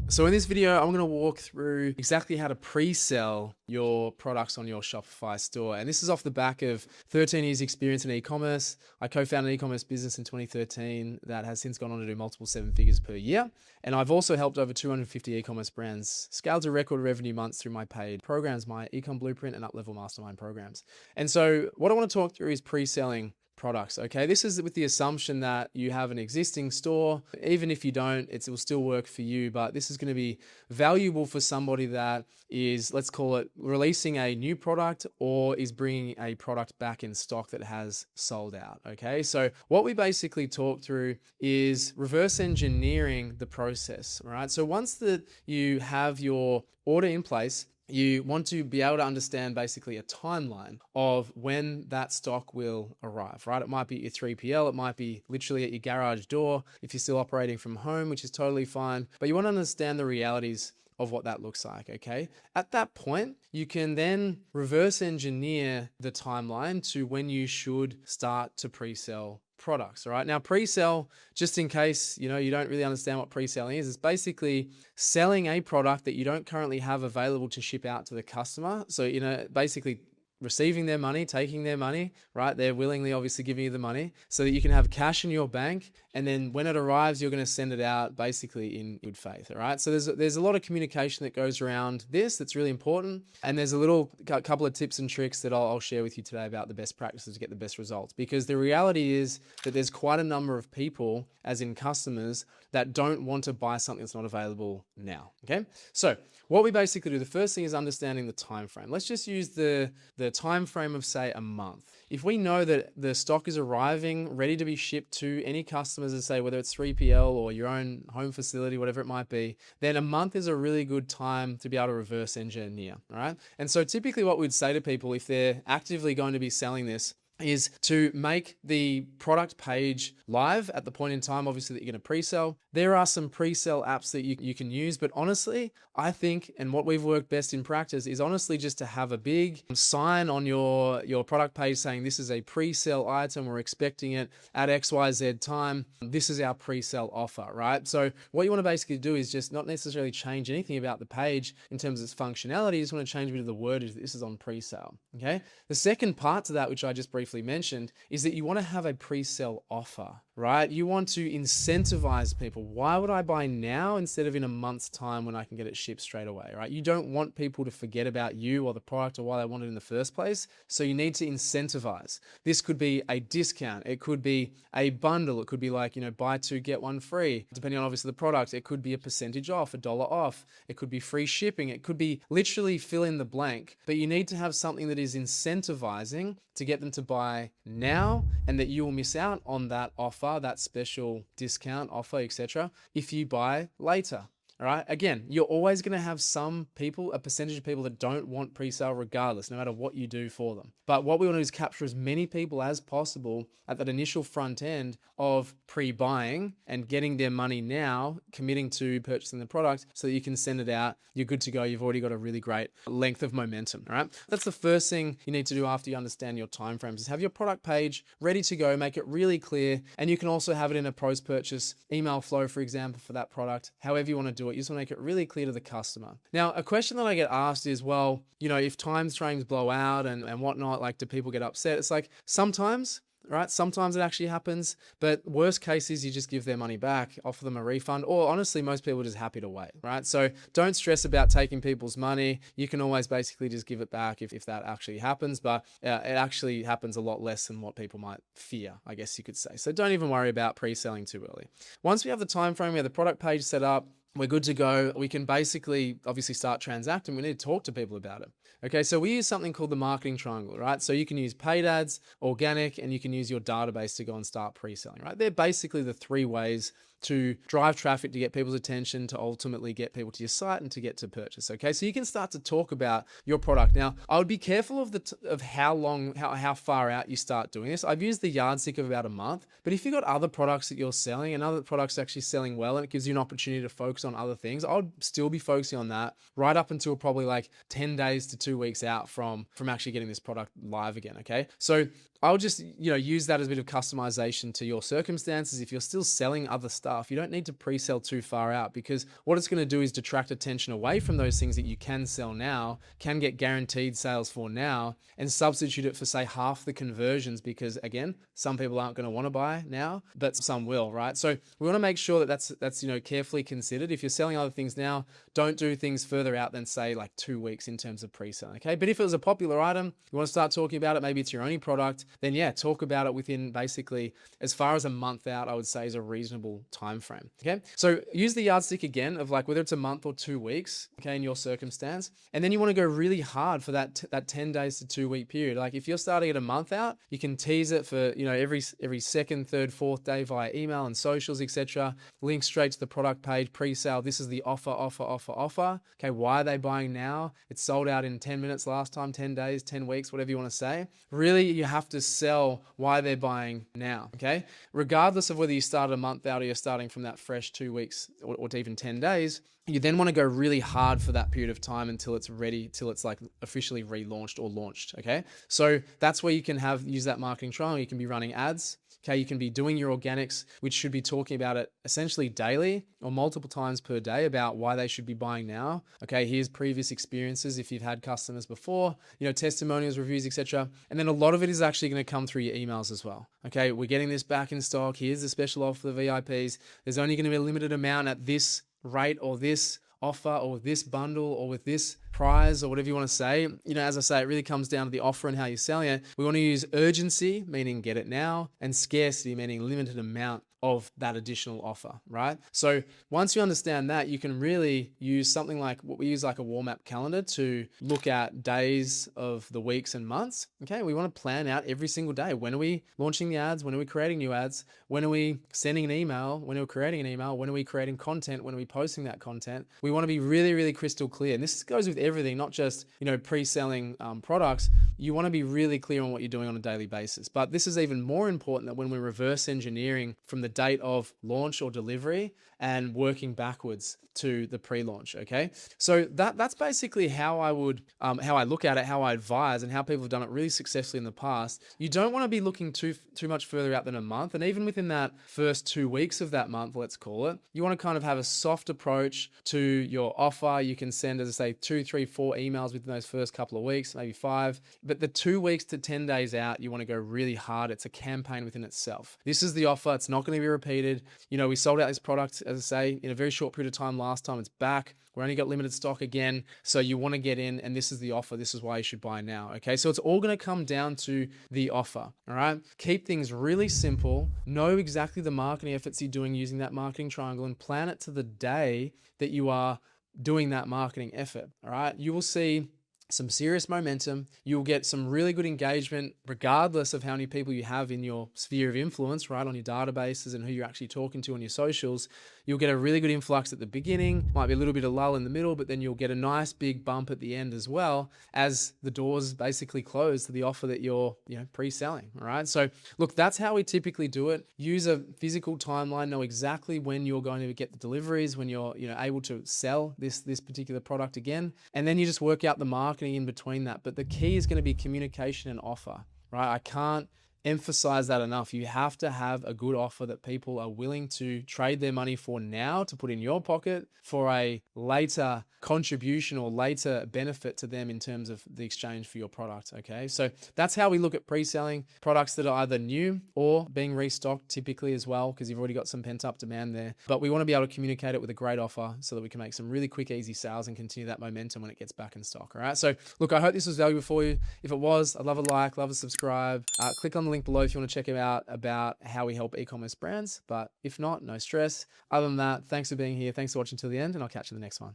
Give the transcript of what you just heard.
So in this video, I'm going to walk through exactly how to pre-sell your products on your Shopify store. And this is off the back of 13 years experience in e-commerce. I co-founded an e-commerce business in 2013 that has since gone on to do multiple seven figures per year. And I've also helped over 250 e-commerce brands scale to record revenue months through my paid programs, my Ecom Blueprint and Up-Level Mastermind programs. And so what I want to talk through is pre-selling products. Okay, this is with the assumption that you have an existing store. Even if you don't, it will still work for you, but this is going to be valuable for somebody that is, let's call it, releasing a new product or is bringing a product back in stock that has sold out. Okay, so what we basically talk through is reverse engineering the process. All right, so once that you have your order in place, you want to be able to understand basically a timeline of when that stock will arrive, right? It might be your 3PL, it might be literally at your garage door if you're still operating from home, which is totally fine. But you want to understand the realities of what that looks like, okay? At that point, you can then reverse engineer the timeline to when you should start to pre-sell products. All right, now pre-sell, just in case you don't really understand what pre-selling is basically selling a product that you don't currently have available to ship out to the customer. So basically receiving their money, taking their money, right? They're willingly obviously giving you the money so that you can have cash in your bank. And then when it arrives, you're going to send it out basically in good faith. All right. So there's a lot of communication that goes around this that's really important. And there's a couple of tips and tricks that I'll share with you today about the best practices to get the best results. Because the reality is that there's quite a number of people, as in customers, that don't want to buy something that's not available now. Okay. So what we basically do, the first thing is understanding the time frame. Let's just use the time frame of, say, a month. If we know that the stock is arriving ready to be shipped to any customers, and say whether it's 3PL or your own home facility, whatever it might be, then a month is a really good time to be able to reverse engineer. All right. And so typically what we'd say to people if they're actively going to be selling this is to make the product page live at the point in time, obviously, that you're going to pre-sell. There are some pre-sell apps that you can use, but honestly, I think, and what we've worked best in practice is honestly just to have a big sign on your product page saying this is a pre-sell item, we're expecting it at XYZ time, this is our pre-sell offer, right? So what you want to basically do is just not necessarily change anything about the page in terms of its functionality, you just want to change a bit of the wordage that this is on pre-sale, okay? The second part to that, which I just briefly mentioned, is that you want to have a pre-sell offer, right? You want to incentivize people. Why would I buy now instead of in a month's time when I can get it shipped straight away, right? You don't want people to forget about you or the product or why they want it in the first place. So you need to incentivize. This could be a discount. It could be a bundle. It could be like, buy two, get one free, depending on obviously the product. It could be a percentage off, $1 off. It could be free shipping. It could be literally fill in the blank, but you need to have something that is incentivizing to get them to buy now, and that you will miss out on that offer, that special discount offer, etc., if you buy later. All right. Again, you're always going to have some people, a percentage of people that don't want pre-sale regardless, no matter what you do for them. But what we want to do is capture as many people as possible at that initial front end of pre-buying and getting their money now, committing to purchasing the product so that you can send it out. You're good to go. You've already got a really great length of momentum. All right. That's the first thing you need to do after you understand your timeframes, is have your product page ready to go, make it really clear. And you can also have it in a post-purchase email flow, for example, for that product, however you want to do it. You just want to make it really clear to the customer. Now, a question that I get asked is, well, if time frames blow out and whatnot, like, do people get upset? It's like, sometimes, right? Sometimes it actually happens, but worst case is you just give their money back, offer them a refund, or honestly, most people are just happy to wait, right? So don't stress about taking people's money. You can always basically just give it back if that actually happens, but it actually happens a lot less than what people might fear, I guess you could say. So don't even worry about pre-selling too early. Once we have the time frame, we have the product page set up, we're good to go. We can basically obviously start transacting. We need to talk to people about it. Okay, so we use something called the marketing triangle, right? So you can use paid ads, organic, and you can use your database to go and start pre-selling, right? They're basically the three ways to drive traffic, to get people's attention, to ultimately get people to your site and to get to purchase. Okay, so you can start to talk about your product. Now, I would be careful of how far out you start doing this. I've used the yardstick of about a month, but if you've got other products that you're selling and other products actually selling well, and it gives you an opportunity to focus on other things, I would still be focusing on that right up until probably like 10 days to 2 weeks out from actually getting this product live again. Okay, so I'll just, use that as a bit of customization to your circumstances. If you're still selling other stuff, you don't need to pre-sell too far out, because what it's going to do is detract attention away from those things that you can sell now, can get guaranteed sales for now, and substitute it for, say, half the conversions, because again, some people aren't going to want to buy now, but some will, right? So we want to make sure that that's carefully considered. If you're selling other things now, don't do things further out than, say, like 2 weeks in terms of pre-selling, okay? But if it was a popular item, you want to start talking about it, maybe it's your only product, then yeah, talk about it within basically as far as a month out, I would say, is a reasonable time frame. Okay. So use the yardstick again of like whether it's a month or 2 weeks, okay, in your circumstance. And then you want to go really hard for that 10 days to 2 week period. Like if you're starting at a month out, you can tease it for, every second, third, fourth day via email and socials, etc. Link straight to the product page, pre-sale. This is the offer. Okay. Why are they buying now? It's sold out in 10 minutes last time, 10 days, 10 weeks, whatever you want to say. Really, you have to sell why they're buying now, okay? Regardless of whether you started a month out or you're starting from that fresh 2 weeks or to even 10 days, you then want to go really hard for that period of time until it's ready, till it's like officially relaunched or launched, okay? So that's where you can use that marketing trial. You can be running ads. Okay, you can be doing your organics, which should be talking about it essentially daily or multiple times per day about why they should be buying now. Okay, here's previous experiences if you've had customers before, testimonials, reviews, etc. And then a lot of it is actually going to come through your emails as well. Okay, we're getting this back in stock. Here's the special offer for the VIPs. There's only going to be a limited amount at this rate or this offer or with this bundle or with this prize or whatever you want to say. As I say, it really comes down to the offer and how you're selling it. We want to use urgency, meaning get it now, and scarcity, meaning limited amount of that additional offer, right? So once you understand that, you can really use something like what we use, like a warm up calendar, to look at days of the weeks and months. Okay, we want to plan out every single day. When are we launching the ads? When are we creating new ads? When are we sending an email? When are we creating an email? When are we creating content? When are we posting that content? We want to be really, really crystal clear. And this goes with everything, not just, pre-selling products. You want to be really clear on what you're doing on a daily basis. But this is even more important that when we're reverse engineering from the date of launch or delivery and working backwards to the pre-launch. Okay, so that's basically how I would how I look at it, how I advise, and how people have done it really successfully in the past. You don't want to be looking too much further out than a month, and even within that first 2 weeks of that month, let's call it, you want to kind of have a soft approach to your offer. You can send, as I say, 2, 3, 4 emails within those first couple of weeks, maybe 5. But the 2 weeks to 10 days out, you want to go really hard. It's a campaign within itself. This is the offer. It's not going to be repeated. We sold out this product, as I say, in a very short period of time last time. It's back. We're only got limited stock again. So you want to get in, and this is the offer. This is why you should buy now. Okay. So it's all going to come down to the offer. All right. Keep things really simple. Know exactly the marketing efforts you're doing using that marketing triangle, and plan it to the day that you are doing that marketing effort. All right. You will see some serious momentum. You'll get some really good engagement regardless of how many people you have in your sphere of influence, right? On your databases and who you're actually talking to on your socials. You'll get a really good influx at the beginning, might be a little bit of lull in the middle, but then you'll get a nice big bump at the end as well, as the doors basically close to the offer that you're, pre-selling. All right. So look, that's how we typically do it. Use a physical timeline, know exactly when you're going to get the deliveries, when you're, able to sell this particular product again. And then you just work out the marketing in between that. But the key is going to be communication and offer, right? I can't emphasize that enough. You have to have a good offer that people are willing to trade their money for now, to put in your pocket for a later contribution or later benefit to them in terms of the exchange for your product. Okay. So that's how we look at pre-selling products that are either new or being restocked typically as well, because you've already got some pent up demand there. But we want to be able to communicate it with a great offer so that we can make some really quick, easy sales and continue that momentum when it gets back in stock. All right. So look, I hope this was valuable for you. If it was, I'd love a like, love a subscribe. Click on the link below if you want to check out about how we help e-commerce brands. But if not, no stress. Other than that, thanks for being here. Thanks for watching till the end, and I'll catch you in the next one.